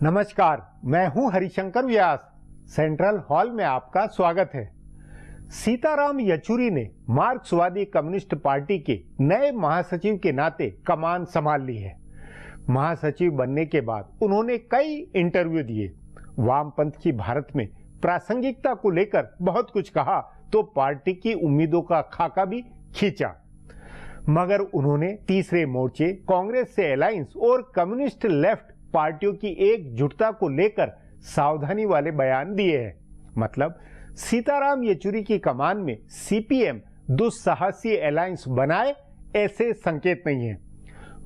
नमस्कार, मैं हूं हरिशंकर व्यास। सेंट्रल हॉल में आपका स्वागत है। सीताराम येचुरी ने मार्क्सवादी कम्युनिस्ट पार्टी के नए महासचिव के नाते कमान संभाल ली है। महासचिव बनने के बाद उन्होंने कई इंटरव्यू दिए, वामपंथ की भारत में प्रासंगिकता को लेकर बहुत कुछ कहा तो पार्टी की उम्मीदों का खाका भी खींचा। मगर उन्होंने तीसरे मोर्चे, कांग्रेस से अलायंस और कम्युनिस्ट लेफ्ट पार्टियों की एकजुटता को लेकर सावधानी वाले बयान दिए हैं। मतलब सीताराम येचुरी की कमान में सीपीएम दुस्साहसी अलायंस बनाए, ऐसे संकेत नहीं है।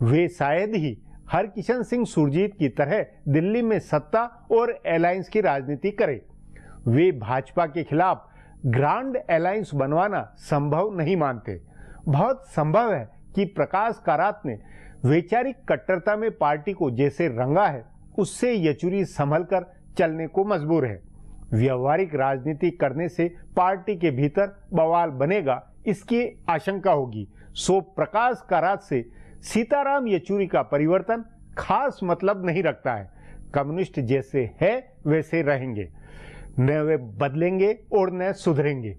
वे शायद ही हरकिशन सिंह सुरजीत की तरह दिल्ली में सत्ता और अलायंस की राजनीति करे। वे भाजपा के खिलाफ ग्रांड अलायंस बनवाना संभव नहीं मानते। बहुत संभव है कि प्रकाश कारात ने वैचारिक कट्टरता में पार्टी को जैसे रंगा है, उससे येचुरी संभल कर चलने को मजबूर है। व्यवहारिक राजनीति करने से पार्टी के भीतर बवाल बनेगा, इसकी आशंका होगी। सो प्रकाश कारात से सीताराम येचुरी का परिवर्तन खास मतलब नहीं रखता है। कम्युनिस्ट जैसे है वैसे रहेंगे, न वे बदलेंगे और न सुधरेंगे।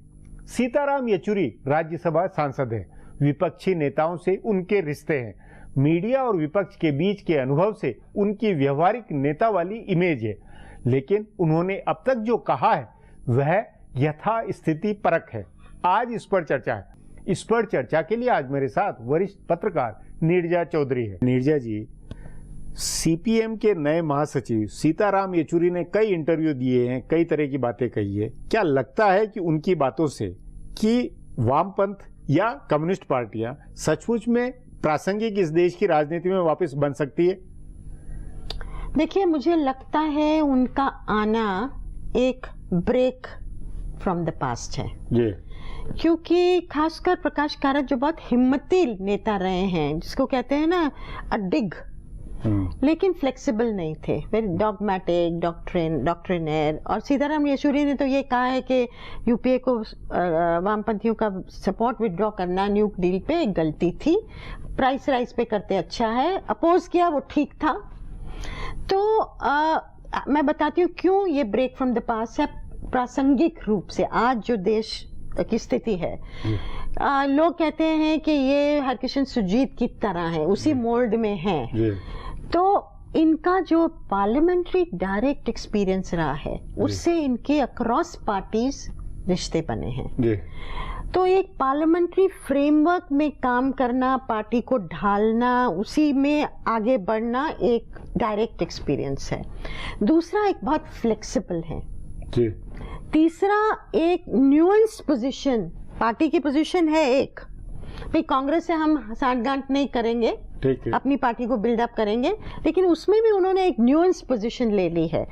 सीताराम येचुरी राज्यसभा सांसद है। विपक्षी नेताओं से उनके रिश्ते हैं। मीडिया और विपक्ष के बीच के अनुभव से उनकी व्यवहारिक नेता वाली इमेज है। लेकिन उन्होंने अब तक जो कहा है वह यथास्थिति परक है। आज इस पर चर्चा है। इस पर चर्चा के लिए आज मेरे साथ वरिष्ठ पत्रकार नीरजा चौधरी है। नीरजा जी, सीपीएम के नए महासचिव सीताराम येचुरी ने कई इंटरव्यू दिए हैं, कई तरह की बातें कही है। क्या लगता है कि उनकी बातों से कि वामपंथ या कम्युनिस्ट पार्टियां सचमुच में प्रासंगिक इस देश की राजनीति में वापस बन सकती है? देखिए, मुझे लगता है उनका आना एक ब्रेक फ्रॉम द पास्ट है जी। क्योंकि खासकर प्रकाश कारात जो बहुत हिम्मती नेता रहे हैं, जिसको कहते हैं ना अडिग, लेकिन फ्लेक्सिबल नहीं थे, वेरी डॉगमेटिक, डॉक्ट्रिनेर। और सीताराम येचुरी ने तो ये कहा है कि यूपीए को वामपंथियों का सपोर्ट विड्रॉ करना न्यूक डील पे एक गलती थी, प्राइस राइज पे करते अच्छा है, अपोज किया वो ठीक था। तो मैं बताती हूँ क्यों ये ब्रेक फ्रॉम द पास्ट है। प्रासंगिक रूप से आज जो देश की स्थिति है, लोग कहते हैं कि ये हरकिशन सुरजीत की तरह है, उसी मोल्ड में है। तो इनका जो पार्लियामेंट्री डायरेक्ट एक्सपीरियंस रहा है, उससे इनके अक्रॉस पार्टीज रिश्ते बने हैं। तो एक पार्लियामेंट्री फ्रेमवर्क में काम करना, पार्टी को ढालना, उसी में आगे बढ़ना एक डायरेक्ट एक्सपीरियंस है। दूसरा, एक बहुत फ्लेक्सिबल है। तीसरा, एक न्यूएंस पोजीशन, पार्टी की पोजीशन है एक, भाई कांग्रेस से हम साठगांठ नहीं करेंगे, अपनी पार्टी को बिल्डअप करेंगे, लेकिन उसमें भी उन्होंने एक न्यूएंस पोजीशन ले ली है।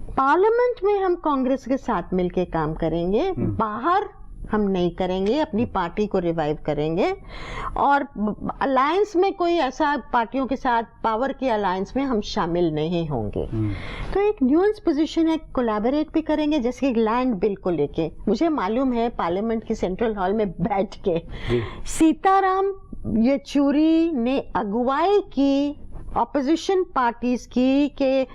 पार्लियामेंट में हम कांग्रेस के साथ मिलके काम करेंगे, बाहर हम नहीं करेंगे, अपनी पार्टी को रिवाइव करेंगे। और अलायंस में कोई ऐसा पार्टियों के साथ पावर की अलायंस में हम शामिल नहीं होंगे। तो एक न्यूएंस पोजीशन है, कोलैबोरेट भी करेंगे। जैसे कि लैंड बिल को लेके मुझे मालूम है, पार्लियामेंट के सेंट्रल हॉल में बैठ के सीताराम येचुरी ने अगुवाई की ऑपोजिशन पार्टीज की कि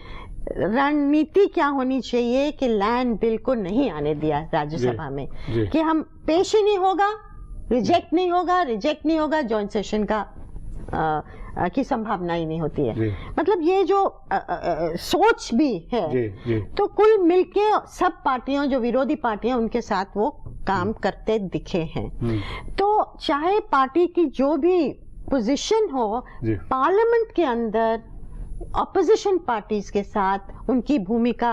रणनीति क्या होनी चाहिए कि लैंड बिल को नहीं आने दिया राज्यसभा में, कि हम पेश ही नहीं होगा, रिजेक्ट नहीं होगा, जॉइंट सेशन का की संभावना ही नहीं होती है। मतलब ये जो सोच भी है। तो कुल मिलके सब पार्टियों, जो विरोधी पार्टियां, उनके साथ वो काम करते दिखे हैं। तो चाहे पार्टी की जो भी पोजीशन हो, पार्लियामेंट के अंदर ऑपोजिशन पार्टीज के साथ उनकी भूमिका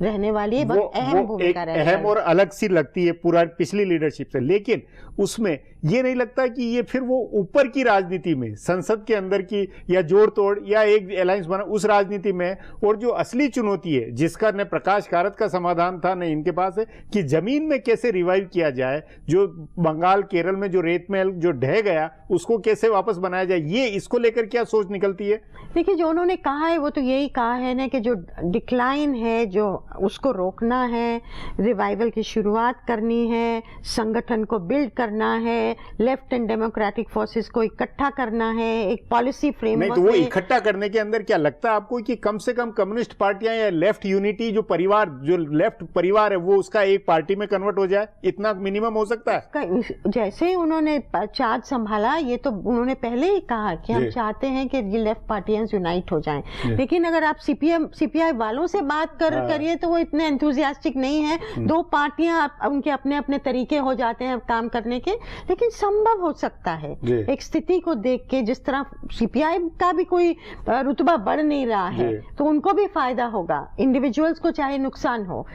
रहने वाली है, बहुत अहम भूमिका रहने वाली है। अहम और अलग सी लगती है पूरा पिछली लीडरशिप से। लेकिन उसमें ये नहीं लगता कि ये फिर वो ऊपर की राजनीति में, संसद के अंदर की या जोड़ तोड़ या एक अलायंस बना, उस राजनीति में, और जो असली चुनौती है जिसका न प्रकाश कारात का समाधान था न इनके पास है, कि जमीन में कैसे रिवाइव किया जाए, जो बंगाल केरल में जो रेत महल जो ढह गया उसको कैसे वापस बनाया जाए, ये इसको लेकर क्या सोच निकलती है? देखिए, जो उन्होंने कहा है वो तो यही कहा है ना कि जो डिक्लाइन है, जो उसको रोकना है, रिवाइवल की शुरुआत करनी है, संगठन को बिल्ड करना है, लेफ्ट एंड डेमोक्रेटिक फोर्सेस को इकट्ठा करना है, एक पॉलिसी फ्रेमवर्क। नहीं तो वो इकट्ठा करने के अंदर क्या लगता है आपको कि कम से कम कम्युनिस्ट पार्टियां या लेफ्ट यूनिटी जो परिवार, जो लेफ्ट परिवार है, वो उसका एक पार्टी में कन्वर्ट हो जाए, इतना मिनिमम हो सकता है? जैसे ही उन्होंने चार्ज संभाला, ये तो उन्होंने पहले ही कहा कि हम चाहते हैं कि ये लेफ्ट पार्टियां यूनाइट हो जाएं, लेकिन अगर आप सीपीआई वालों से बात करिए तो वो इतने एंथुजियास्टिक नहीं है। दो पार्टियां उनके अपने अपने तरीके हो जाते हैं काम करने के, लेकिन संभव हो सकता है एक स्थिति को देख के। जिस तरह सीपीआई का भी कोई रुतबा बढ़ नहीं रहा है तो उनको भी फायदा होगा, इंडिविजुअल्स को चाहे नुकसान हो,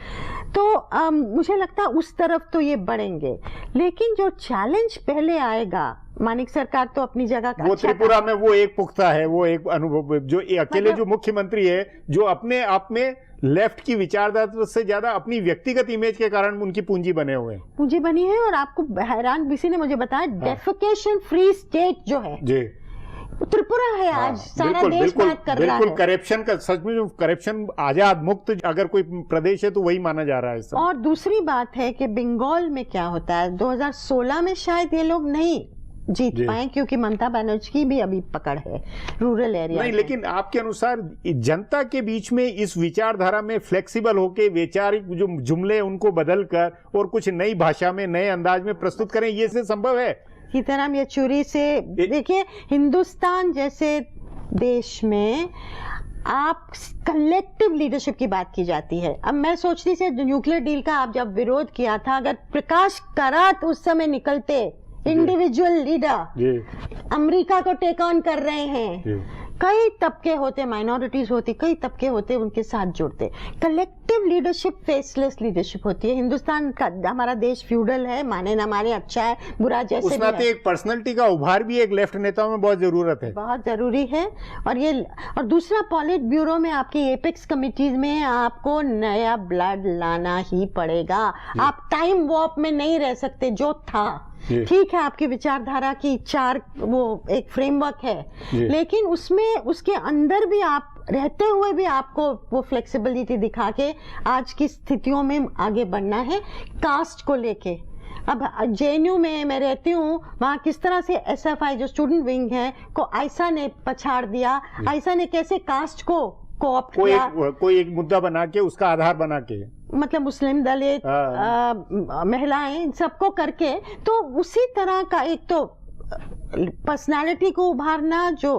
तो मुझे लगता है उस तरफ तो ये बढ़ेंगे। लेकिन जो चैलेंज पहले आएगा, मानिक सरकार तो अपनी जगह वो त्रिपुरा में वो एक पुख्ता है, वो एक अनुभव, जो अकेले जो मुख्यमंत्री है, जो अपने आप में लेफ्ट की विचारधारा से ज्यादा अपनी व्यक्तिगत इमेज के कारण उनकी पूंजी बने हुए हैं, पूंजी बनी है। और आपको हैरान किसी ने मुझे बताया, डेफिकेशन फ्री स्टेट जो है जी त्रिपुरा है। आज सारा देश बात कर रहा है। बिल्कुल करप्शन का, सच में जो करप्शन आजाद मुक्त अगर कोई प्रदेश है तो वही माना जा रहा है सब। और दूसरी बात है कि बंगाल में क्या होता है, 2016 में शायद ये लोग नहीं जीत पाए क्योंकि ममता बनर्जी की भी अभी पकड़ है रूरल एरिया नहीं, लेकिन आपके अनुसार जनता के बीच में इस विचारधारा में फ्लेक्सिबल होके वैचारिक जो जुमले उनको बदलकर और कुछ नई भाषा में, नए अंदाज में प्रस्तुत करें, ये से संभव है? सीताराम येचुरी से देखिए, हिंदुस्तान जैसे देश में आप कलेक्टिव लीडरशिप की बात की जाती है। अब मैं सोचती थी न्यूक्लियर डील का आप जब विरोध किया था, अगर प्रकाश करात उस समय निकलते, इंडिविजुअल लीडर अमेरिका को टेक ऑन कर रहे हैं, कई तबके होते, माइनॉरिटीज होती, कई तबके होते, उनके साथ जुड़ते। कलेक्टिव लीडरशिप फेसलेस लीडरशिप होती है। हिंदुस्तान का, हमारा देश फ्यूडल है, माने ना माने, अच्छा है बुरा जैसे उस नाते एक पर्सनालिटी का उभार भी एक लेफ्ट नेताओं में बहुत जरूरत है, बहुत जरूरी है। और दूसरा, पॉलिट ब्यूरो में आपकी एपेक्स कमिटीज में आपको नया ब्लड लाना ही पड़ेगा। आप टाइम वॉर्प में नहीं रह सकते। जो था ठीक है, आपकी विचारधारा की वो एक फ्रेमवर्क है, लेकिन उसमें उसके अंदर भी आप रहते हुए भी आपको वो फ्लेक्सिबिलिटी दिखा के आज की स्थितियों में आगे बढ़ना है। कास्ट को लेके अब जेएनयू में मैं रहती हूँ, वहाँ किस तरह से एसएफआई जो स्टूडेंट विंग है को आयशा ने पछाड़ दिया। आयशा ने कैसे कास्ट को कोऑप्ट किया, कोई एक मुद्दा बना के, उसका आधार बना के, मतलब मुस्लिम, दलित, महिलाएं, सबको करके, तो उसी तरह का एक तो पर्सनालिटी को उभारना, जो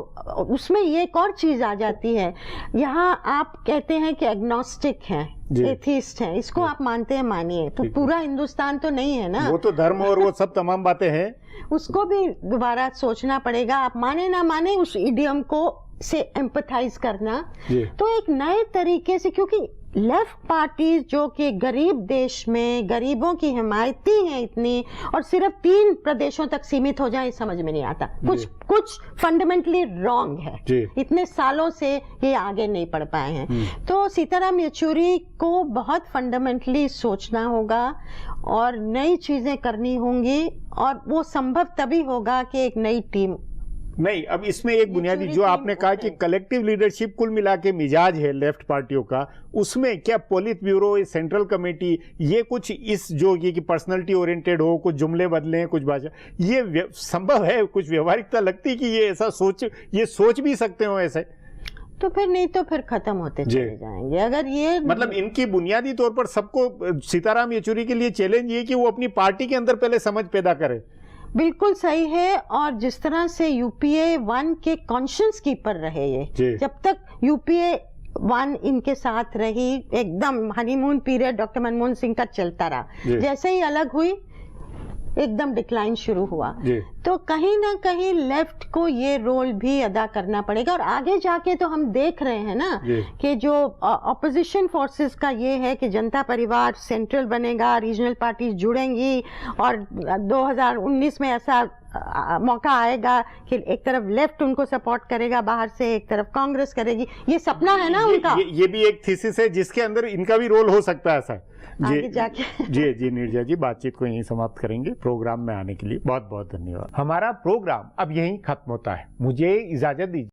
उसमें ये एक और चीज आ जाती है। यहाँ आप कहते हैं कि एग्नोस्टिक हैं, एथिस्ट हैं, इसको आप मानते हैं, मानिए, तो पूरा हिंदुस्तान तो नहीं है ना। वो तो धर्म और वो सब तमाम बातें हैं, उसको भी दोबारा सोचना पड़ेगा। आप माने ना माने, उस इडियम को से एम्पथाइज करना, तो एक नए तरीके से, क्योंकि लेफ्ट पार्टीज जो कि गरीब देश में गरीबों की हिमायती हैं इतनी, और सिर्फ 3 प्रदेशों तक सीमित हो जाए, समझ में नहीं आता। कुछ फंडामेंटली रॉन्ग है। इतने सालों से ये आगे नहीं बढ़ पाए हैं। तो सीताराम येचुरी को बहुत फंडामेंटली सोचना होगा और नई चीजें करनी होंगी, और वो संभव तभी होगा कि एक नई टीम। नहीं, अब इसमें एक बुनियादी जो आपने कहा कि कलेक्टिव लीडरशिप कुल मिला के मिजाज है लेफ्ट पार्टियों का, उसमें क्या पोलित ब्यूरो, ये सेंट्रल कमेटी, ये कुछ इस जो ये कि पर्सनालिटी ओरिएंटेड हो, कुछ जुमले बदलें, कुछ भाषा, ये संभव है? कुछ व्यवहारिकता लगती कि ये ऐसा सोच भी सकते हो ऐसे? तो फिर नहीं तो फिर खत्म होते चले जाएंगे। अगर ये मतलब इनकी बुनियादी तौर पर सबको, सीताराम येचुरी के लिए चैलेंज ये कि वो अपनी पार्टी के अंदर पहले समझ पैदा करे। बिल्कुल सही है। और जिस तरह से यूपीए 1 के कॉन्शियस कीपर रहे ये, जब तक यूपीए 1 इनके साथ रही, एकदम honeymoon period doctor Manmohan Singh का चलता रहा, जैसे ही अलग हुई एकदम डिक्लाइन शुरू हुआ। तो कहीं ना कहीं लेफ्ट को ये रोल भी अदा करना पड़ेगा। और आगे जाके तो हम देख रहे हैं ना कि जो ऑपोजिशन फोर्सेस का ये है कि जनता परिवार सेंट्रल बनेगा, रीजनल पार्टीज जुड़ेंगी, और 2019 में ऐसा मौका आएगा कि एक तरफ लेफ्ट उनको सपोर्ट करेगा बाहर से, एक तरफ कांग्रेस करेगी। ये सपना है ना उनका। ये भी एक थीसिस है जिसके अंदर इनका भी रोल हो सकता है ऐसा। आगे जाके जी नीरजा जी, बातचीत को यहीं समाप्त करेंगे। प्रोग्राम में आने के लिए बहुत बहुत धन्यवाद। हमारा प्रोग्राम अब यहीं खत्म होता है, मुझे इजाजत दीजिए।